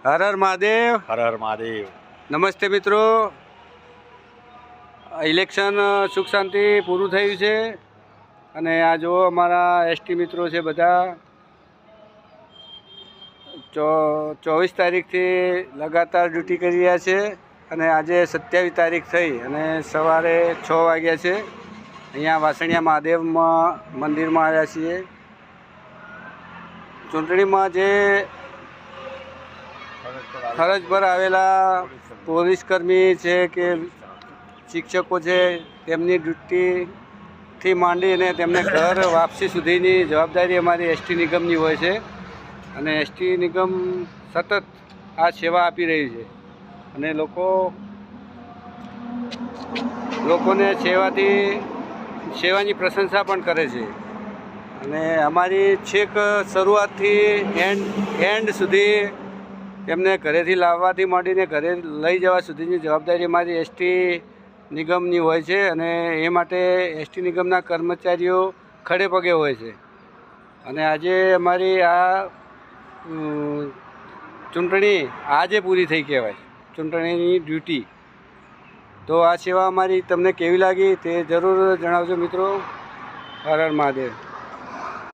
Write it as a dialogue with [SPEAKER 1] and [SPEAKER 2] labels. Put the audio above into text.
[SPEAKER 1] હર હર મહાદેવ.
[SPEAKER 2] હર હર મહાદેવ.
[SPEAKER 1] નમસ્તે મિત્રો. ઇલેક્શન સુખ શાંતિ પૂરું થયું છે અને આ જો અમારા એસટી મિત્રો છે બધા 24 તારીખથી લગાતાર ડ્યુટી કરી રહ્યા છે અને આજે 27 તારીખ થઈ અને સવારે 6 વાગ્યા છે. અહીંયા વાસણિયા મહાદેવમાં મંદિરમાં આવ્યા છીએ. ચૂંટણીમાં જે ફરજ પર આવેલા પોલીસકર્મી છે કે શિક્ષકો છે તેમની ડ્યુટીથી માંડીને તેમને ઘર વાપસી સુધીની જવાબદારી અમારી એસટી નિગમની હોય છે અને એસટી નિગમ સતત આ સેવા આપી રહી છે અને લોકોને સેવાની પ્રશંસા પણ કરે છે અને અમારી છેક શરૂઆતથી એન્ડ સુધી તેમને ઘરેથી લાવવાથી માંડીને ઘરે લઈ જવા સુધીની જવાબદારી અમારી એસટી નિગમની હોય છે અને એ માટે એસટી નિગમના કર્મચારીઓ ખડે પગે હોય છે. અને આજે અમારી આ ચૂંટણી આજે પૂરી થઈ કહેવાય, ચૂંટણીની ડ્યુટી. તો આ સેવા અમારી તમને કેવી લાગી તે જરૂર જણાવજો મિત્રો. હર હર મહાદેવ.